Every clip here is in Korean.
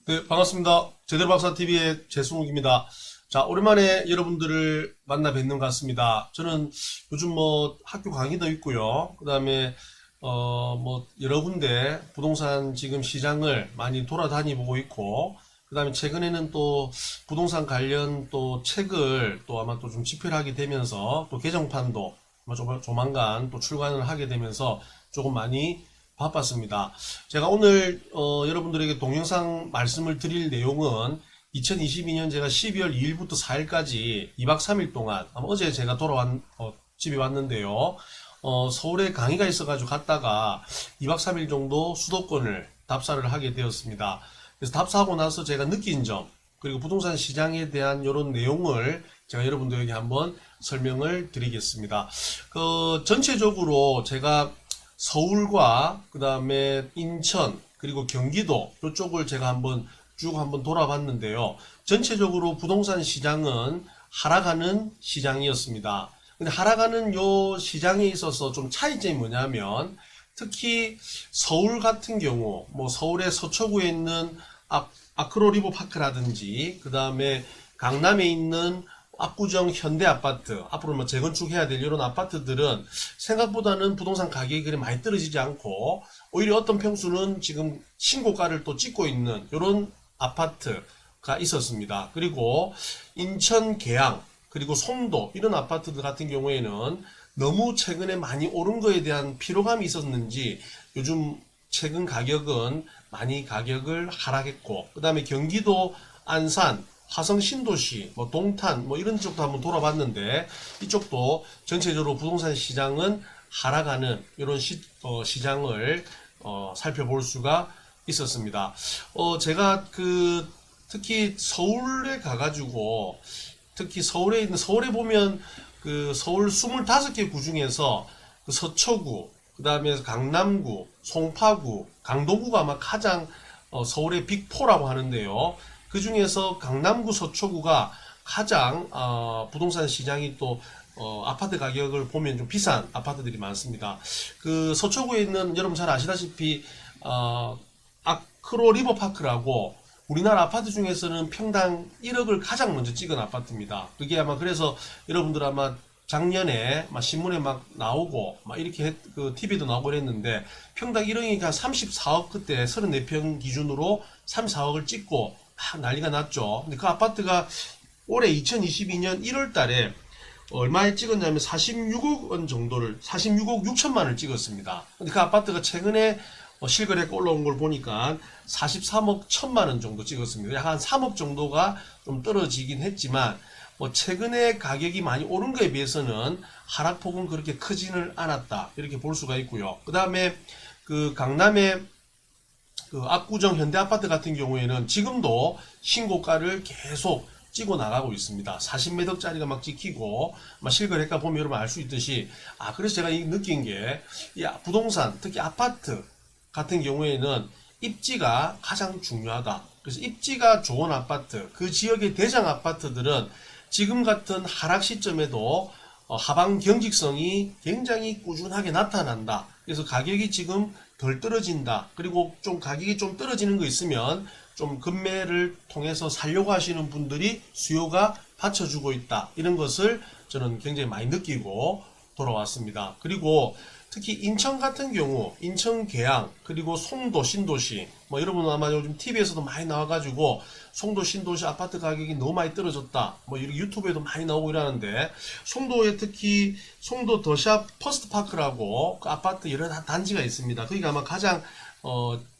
네, 반갑습니다. 제대로박사TV의 재승욱입니다. 자, 오랜만에 여러분들을 만나 뵙는 것 같습니다. 저는 요즘 학교 강의도 있고요. 그 다음에, 여러 군데 부동산 지금 시장을 많이 돌아다니보고 있고, 그 다음에 최근에는 또 부동산 관련 또 책을 또 아마 또 좀 집필하게 되면서 또 개정판도 아마 조만간 또 출간을 하게 되면서 조금 많이 바빴습니다. 제가 오늘 여러분들에게 동영상 말씀을 드릴 내용은 2022년 제가 12월 2일부터 4일까지 2박 3일 동안 아마 어제 제가 집에 왔는데요. 서울에 강의가 있어가지고 갔다가 2박 3일 정도 수도권을 답사를 하게 되었습니다. 그래서 답사하고 나서 제가 느낀 점 그리고 부동산 시장에 대한 이런 내용을 제가 여러분들에게 한번 설명을 드리겠습니다. 전체적으로 제가 서울과 그 다음에 인천 그리고 경기도 이쪽을 제가 쭉 한번 돌아봤는데요. 전체적으로 부동산 시장은 하락하는 시장이었습니다. 근데 하락하는 요 시장에 있어서 좀 차이점이 뭐냐면 특히 서울 같은 경우 서울의 서초구에 있는 아크로 리버파크라든지 그 다음에 강남에 있는 압구정 현대아파트, 앞으로 재건축해야 될 이런 아파트들은 생각보다는 부동산 가격이 그리 많이 떨어지지 않고 오히려 어떤 평수는 지금 신고가를 또 찍고 있는 이런 아파트가 있었습니다. 그리고 인천 계양 그리고 송도 이런 아파트들 같은 경우에는 너무 최근에 많이 오른 거에 대한 피로감이 있었는지 요즘 최근 가격은 많이 가격을 하락했고, 그 다음에 경기도 안산 화성 신도시, 동탄, 이런 쪽도 한번 돌아봤는데, 이쪽도 전체적으로 부동산 시장은 하락하는 이런 시장을 살펴볼 수가 있었습니다. 제가 특히 서울에 가가지고, 특히 서울에 보면 서울 25개 구 중에서 서초구, 그 다음에 강남구, 송파구, 강동구가 아마 가장 서울의 빅4라고 하는데요. 그 중에서 강남구 서초구가 가장 부동산 시장이 또 아파트 가격을 보면 좀 비싼 아파트들이 많습니다. 서초구에 있는 여러분 잘 아시다시피 아크로 리버파크라고 우리나라 아파트 중에서는 평당 1억을 가장 먼저 찍은 아파트입니다. 그게 아마 그래서 여러분들 아마 작년에 신문에 나오고 이렇게 TV도 나오고 그랬는데 평당 1억이니까 한 34억, 그때 34평 기준으로 34억을 찍고 난리가 났죠. 근데 그 아파트가 올해 2022년 1월 달에 얼마에 찍었냐면 46억 원 정도를, 46억 6천만 원을 찍었습니다. 근데 그 아파트가 최근에 실거래가 올라온 걸 보니까 43억 1천만 원 정도 찍었습니다. 약 한 3억 정도가 좀 떨어지긴 했지만 최근에 가격이 많이 오른 거에 비해서는 하락폭은 그렇게 크지는 않았다, 이렇게 볼 수가 있고요. 그 다음에 강남의 압구정 현대아파트 같은 경우에는 지금도 신고가를 계속 찍어 나가고 있습니다. 40몇 억짜리가 찍히고 실거래가 보면 여러분 알 수 있듯이 그래서 제가 느낀 게 부동산 특히 아파트 같은 경우에는 입지가 가장 중요하다. 그래서 입지가 좋은 아파트, 그 지역의 대장 아파트들은 지금 같은 하락 시점에도 하방 경직성이 굉장히 꾸준하게 나타난다. 그래서 가격이 지금 덜 떨어진다. 그리고 좀 가격이 좀 떨어지는 거 있으면 좀 급매를 통해서 살려고 하시는 분들이 수요가 받쳐주고 있다. 이런 것을 저는 굉장히 많이 느끼고 돌아왔습니다. 그리고 특히 인천 같은 경우, 인천 계양, 그리고 송도, 신도시, 여러분 아마 요즘 TV에서도 많이 나와가지고 송도, 신도시 아파트 가격이 너무 많이 떨어졌다, 이렇게 유튜브에도 많이 나오고 이러는데, 송도에 특히 송도 더샵 퍼스트파크라고 그 아파트 여러 단지가 있습니다. 거기가 아마 가장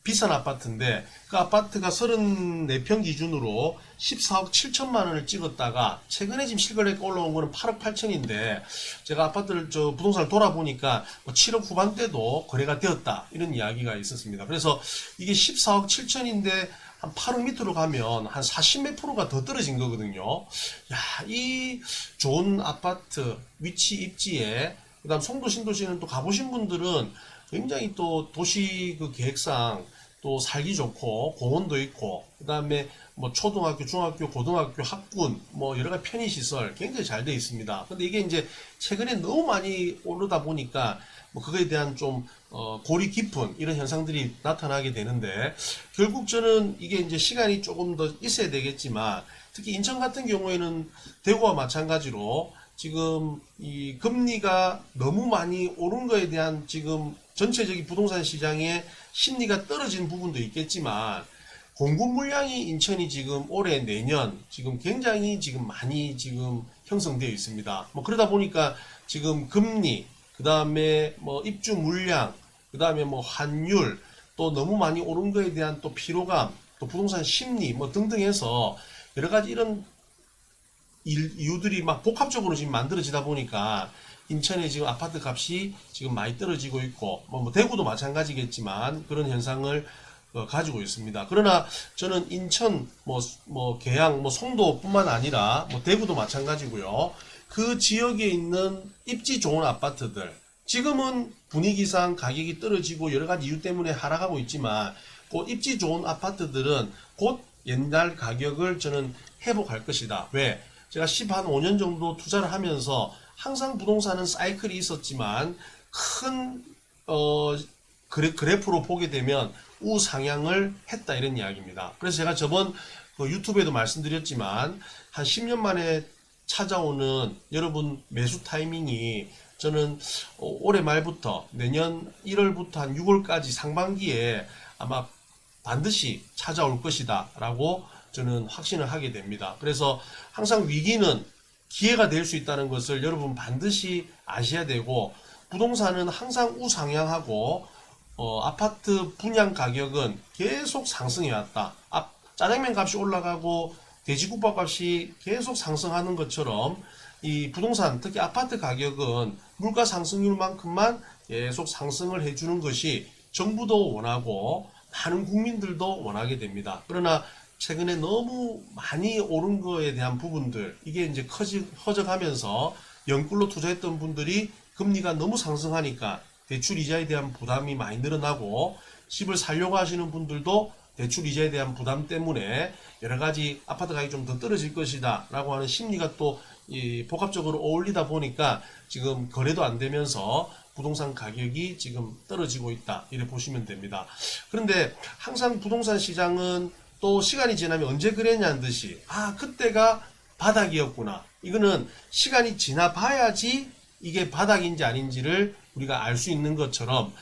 비싼 아파트인데, 그 아파트가 34평 기준으로 14억 7천만 원을 찍었다가 최근에 지금 실거래가 올라온 거는 8억 8천인데, 제가 아파트를 부동산을 돌아보니까 7억 후반대도 거래가 되었다, 이런 이야기가 있었습니다. 그래서 이게 14억 7천인데 한 8억 밑으로 가면 한 40몇 프로가 더 떨어진 거거든요. 이 좋은 아파트 위치 입지에, 그다음 송도 신도시는 또 가보신 분들은 굉장히 또 도시 계획상 또 살기 좋고 공원도 있고 그다음에 뭐 초등학교, 중학교, 고등학교, 학군 뭐 여러 가지 편의시설 굉장히 잘 되어 있습니다. 근데 이게 이제 최근에 너무 많이 오르다 보니까 뭐 그거에 대한 좀 골이 깊은 이런 현상들이 나타나게 되는데 결국 저는 이게 이제 시간이 조금 더 있어야 되겠지만 특히 인천 같은 경우에는 대구와 마찬가지로 지금 이 금리가 너무 많이 오른 거에 대한 지금 전체적인 부동산 시장의 심리가 떨어진 부분도 있겠지만 공급 물량이 인천이 지금 올해 내년 지금 굉장히 지금 많이 지금 형성되어 있습니다. 뭐 그러다 보니까 지금 금리 그 다음에 뭐 입주 물량 그 다음에 뭐 환율 또 너무 많이 오른 거에 대한 또 피로감 또 부동산 심리 뭐 등등 해서 여러 가지 이런 이유들이 막 복합적으로 지금 만들어지다 보니까 인천의 지금 아파트 값이 지금 많이 떨어지고 있고 뭐 대구도 마찬가지겠지만 그런 현상을 가지고 있습니다. 그러나 저는 인천 뭐 계양 뭐 송도뿐만 아니라 뭐 대구도 마찬가지고요. 그 지역에 있는 입지 좋은 아파트들 지금은 분위기상 가격이 떨어지고 여러 가지 이유 때문에 하락하고 있지만 그 입지 좋은 아파트들은 곧 옛날 가격을 저는 회복할 것이다. 왜? 제가 15년 정도 투자를 하면서 항상 부동산은 사이클이 있었지만 큰 그래프로 보게 되면 우상향을 했다 이런 이야기입니다. 그래서 제가 저번 그 유튜브에도 말씀드렸지만 한 10년 만에 찾아오는 여러분 매수 타이밍이 저는 올해 말부터 내년 1월부터 한 6월까지 상반기에 아마 반드시 찾아올 것이다 라고 저는 확신을 하게 됩니다. 그래서 항상 위기는 기회가 될 수 있다는 것을 여러분 반드시 아셔야 되고 부동산은 항상 우상향하고 아파트 분양 가격은 계속 상승해 왔다. 짜장면 값이 올라가고 돼지국밥 값이 계속 상승하는 것처럼 이 부동산 특히 아파트 가격은 물가 상승률만큼만 계속 상승을 해주는 것이 정부도 원하고 많은 국민들도 원하게 됩니다. 그러나 최근에 너무 많이 오른 거에 대한 부분들 이게 이제 커져가면서 연끌로 투자했던 분들이 금리가 너무 상승하니까 대출 이자에 대한 부담이 많이 늘어나고 집을 살려고 하시는 분들도 대출 이자에 대한 부담 때문에 여러 가지 아파트 가격이 좀 더 떨어질 것이다 라고 하는 심리가 또 복합적으로 어울리다 보니까 지금 거래도 안 되면서 부동산 가격이 지금 떨어지고 있다 이렇게 보시면 됩니다. 그런데 항상 부동산 시장은 또 시간이 지나면 언제 그랬냐는 듯이 그때가 바닥이었구나. 이거는 시간이 지나 봐야지 이게 바닥인지 아닌지를 우리가 알 수 있는 것처럼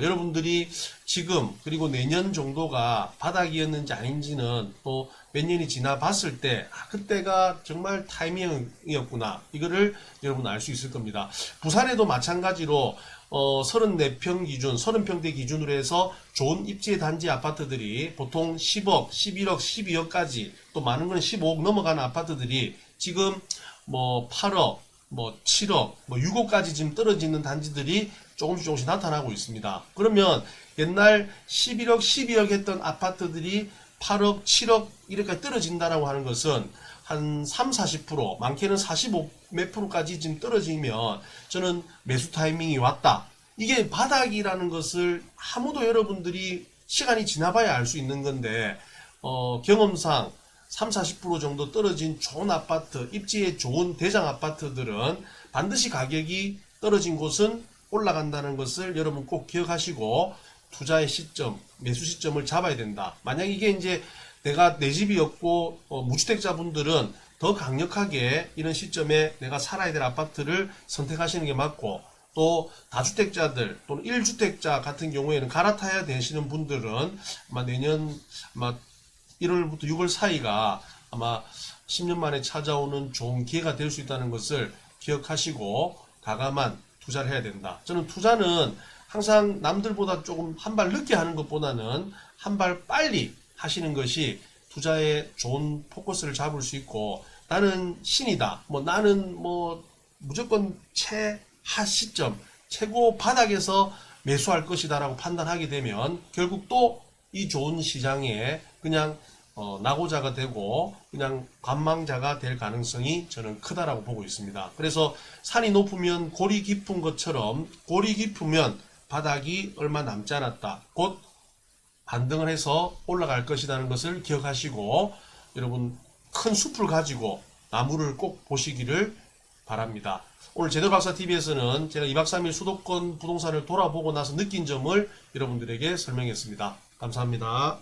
여러분들이 지금 그리고 내년 정도가 바닥이었는지 아닌지는 또 몇 년이 지나 봤을 때 그때가 정말 타이밍이었구나. 이거를 여러분 알 수 있을 겁니다. 부산에도 마찬가지로 34평 기준, 30평대 기준으로 해서 좋은 입지의 단지 아파트들이 보통 10억, 11억, 12억까지 또 많은 건 15억 넘어가는 아파트들이 지금 뭐 8억, 뭐 7억, 뭐 6억까지 지금 떨어지는 단지들이 조금씩 나타나고 있습니다. 그러면 옛날 11억, 12억 했던 아파트들이 8억, 7억 이렇게 떨어진다라고 하는 것은 한 3, 40%, 많게는 45 몇 프로까지 지금 떨어지면 저는 매수 타이밍이 왔다. 이게 바닥이라는 것을 아무도 여러분들이 시간이 지나봐야 알 수 있는 건데 경험상 3, 40% 정도 떨어진 좋은 아파트, 입지에 좋은 대장 아파트들은 반드시 가격이 떨어진 곳은 올라간다는 것을 여러분 꼭 기억하시고 투자의 시점, 매수 시점을 잡아야 된다. 만약 이게 이제 내가 내 집이었고 무주택자분들은 더 강력하게 이런 시점에 내가 살아야 될 아파트를 선택하시는 게 맞고 또 다주택자들 또는 1주택자 같은 경우에는 갈아타야 되시는 분들은 아마 내년 1월부터 6월 사이가 아마 10년 만에 찾아오는 좋은 기회가 될 수 있다는 것을 기억하시고 과감한 투자를 해야 된다. 저는 투자는 항상 남들보다 조금 한 발 늦게 하는 것보다는 한 발 빨리 하시는 것이 투자에 좋은 포커스를 잡을 수 있고 나는 신이다. 나는 무조건 최하 시점, 최고 바닥에서 매수할 것이다 라고 판단하게 되면 결국 또 이 좋은 시장에 그냥 낙오자가 되고 그냥 관망자가 될 가능성이 저는 크다라고 보고 있습니다. 그래서 산이 높으면 골이 깊은 것처럼 골이 깊으면 바닥이 얼마 남지 않았다. 곧 반등을 해서 올라갈 것이라는 것을 기억하시고 여러분 큰 숲을 가지고 나무를 꼭 보시기를 바랍니다. 오늘 제대로박사TV에서는 제가 2박 3일 수도권 부동산을 돌아보고 나서 느낀 점을 여러분들에게 설명했습니다. 감사합니다.